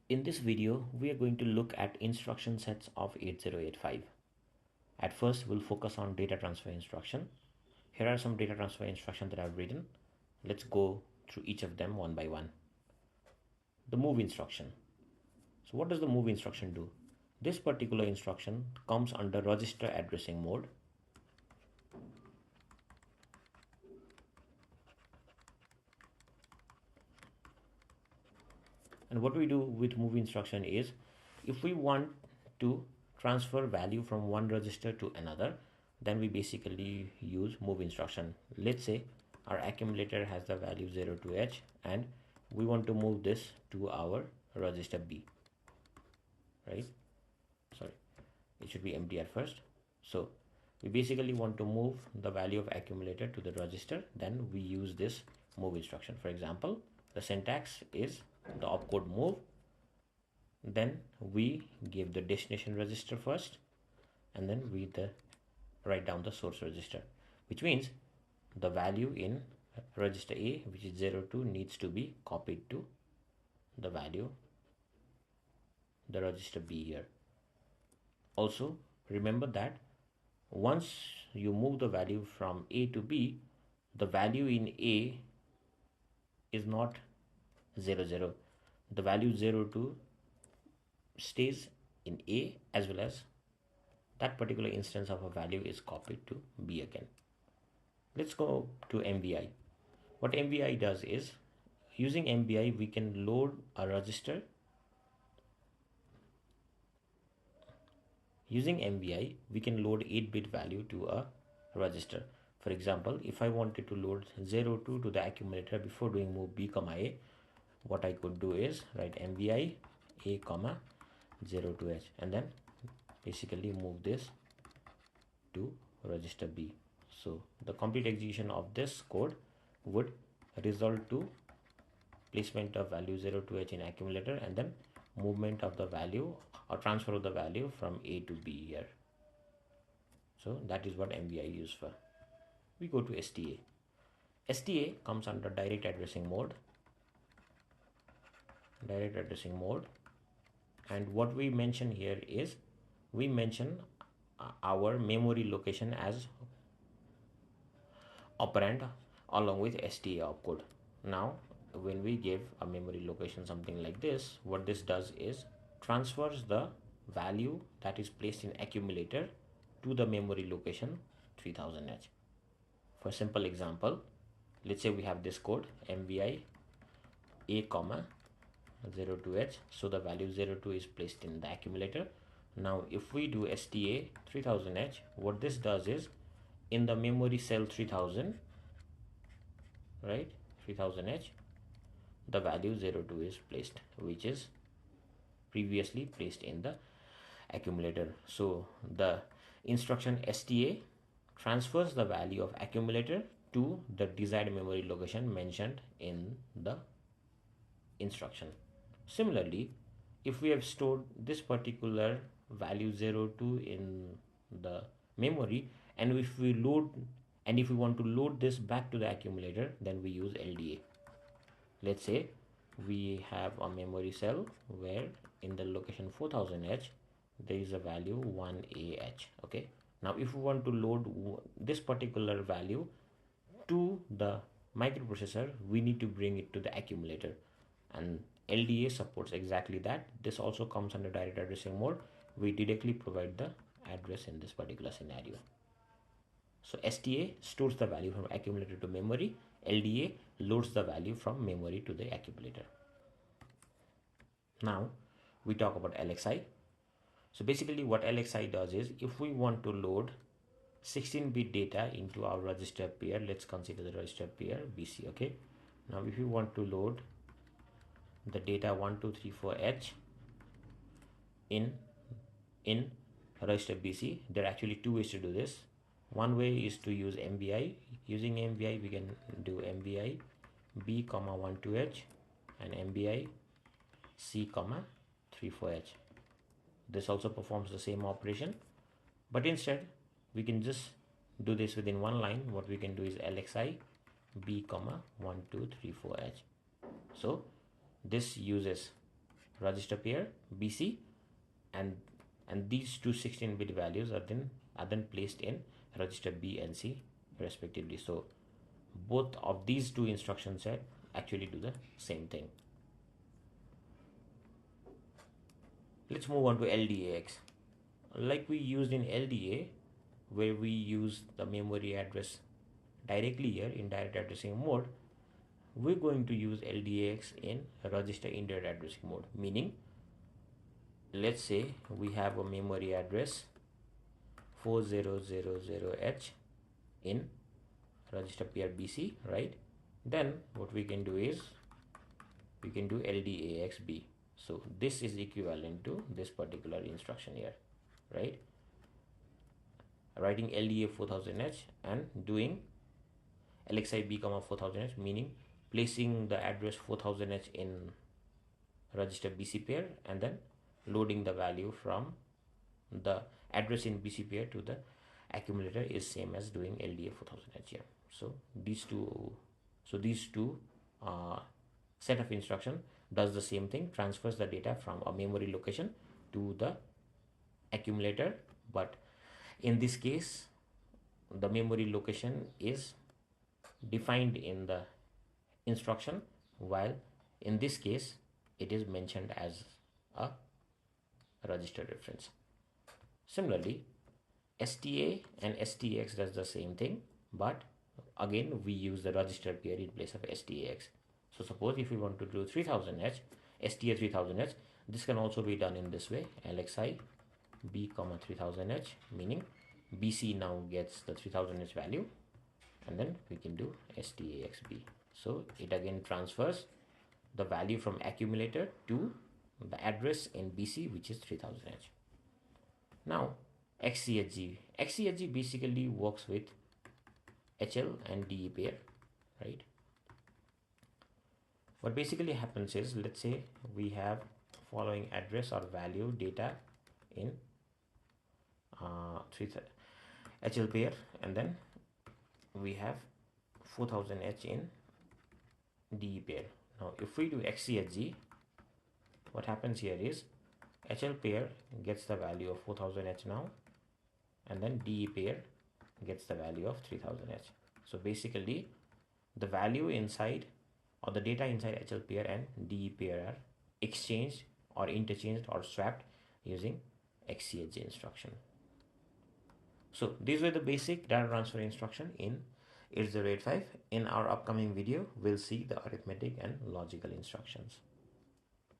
In this video, we are going to look at instruction sets of 8085. At first, we'll focus on data transfer instruction. Here are some data transfer instructions that I've written. Let's go through each of them one by one. The MOV instruction. So what does the MOV instruction do? This particular instruction comes under register addressing mode. And what we do with MOV instruction is, if we want to transfer value from one register to another, then we basically use MOV instruction. Let's say our accumulator has the value 0 to H and we want to move this to our register B, right? Sorry, it should be empty at first. So we basically want to move the value of accumulator to the register, then we use this MOV instruction. For example, the syntax is the opcode move, then we give the destination register first, and then we write down the source register, which means the value in register A, which is 02, needs to be copied to the value, the register B here. Also remember that once you move the value from A to B, the value in A is not 00. The value 02 stays in A, as well as that particular instance of a value is copied to B again. Let's go to MVI. What MVI does is, using MVI we can load a register. Using MVI we can load 8-bit value to a register. For example, if I wanted to load 02 to the accumulator before doing move B, A, what I could do is write MVI A, 0 to H, and then basically move this to register B. So the complete execution of this code would result to placement of value 0 to H in accumulator, and then movement of the value or transfer of the value from A to B here. So that is what MVI is used for. We go to STA. STA comes under direct addressing mode. And what we mention here is, we mention our memory location as operand along with STA opcode. Now when we give a memory location something like this, what this does is transfers the value that is placed in accumulator to the memory location 3000H. For simple example, let's say we have this code MVI A, 0 to H, so the value 02 is placed in the accumulator. Now if we do STA 3000H, what this does is, in the memory cell 3000, right, 3000H, the value 02 is placed, which is previously placed in the accumulator. So the instruction STA transfers the value of accumulator to the desired memory location mentioned in the instruction. Similarly, if we have stored this particular value 02 in the memory, and if we want to load this back to the accumulator, then we use LDA. Let's say we have a memory cell where in the location 4000H there is a value 1AH. Okay, now if we want to load this particular value to the microprocessor, we need to bring it to the accumulator, and LDA supports exactly that. This also comes under direct addressing mode. We directly provide the address in this particular scenario. So STA stores the value from accumulator to memory. LDA loads the value from memory to the accumulator. Now we talk about LXI. So basically what LXI does is, if we want to load 16-bit data into our register pair, let's consider the register pair BC. Okay, now if you want to load the data 1234H in register BC, there are actually two ways to do this. One way is to use MVI. Using MVI we can do MVI B, 12H and MVI C, 34H. This also performs the same operation, but instead we can just do this within one line. What we can do is LXI B, 1234H. So this uses register pair BC, and these two 16-bit values are then placed in register B and C respectively. So both of these two instruction set actually do the same thing. Let's move on to LDAX. Like we used in LDA, where we use the memory address directly here in direct addressing mode, we're going to use LDAX in register indirect addressing mode. Meaning, let's say we have a memory address 4000H in register pair BC, right? Then what we can do is we can do LDAXB. So this is equivalent to this particular instruction here, right? Writing LDA 4000H and doing LXIB, 4000H, meaning placing the address 4000H in register BC pair and then loading the value from the address in BC pair to the accumulator is same as doing LDA 4000H here. So these two set of instruction does the same thing, transfers the data from a memory location to the accumulator, but in this case the memory location is defined in the instruction, while in this case it is mentioned as a register reference. Similarly, STA and STX does the same thing, but again we use the register pair in place of STAX. So suppose if we want to do 3000H, STA 3000H, this can also be done in this way, LXI B, 3000H, meaning BC now gets the 3000H value, and then we can do STAXB. So it again transfers the value from accumulator to the address in BC, which is 3000H. Now XCHG. XCHG basically works with HL and DE pair, right? What basically happens is, let's say we have following address or value data in HL pair, and then we have 4000H in DE pair. Now if we do XCHG, what happens here is HL pair gets the value of 4000H now, and then DE pair gets the value of 3000H. So basically the value inside or the data inside HL pair and DE pair are exchanged or interchanged or swapped using XCHG instruction. So these were the basic data transfer instruction in 8085. In our upcoming video, we'll see the arithmetic and logical instructions.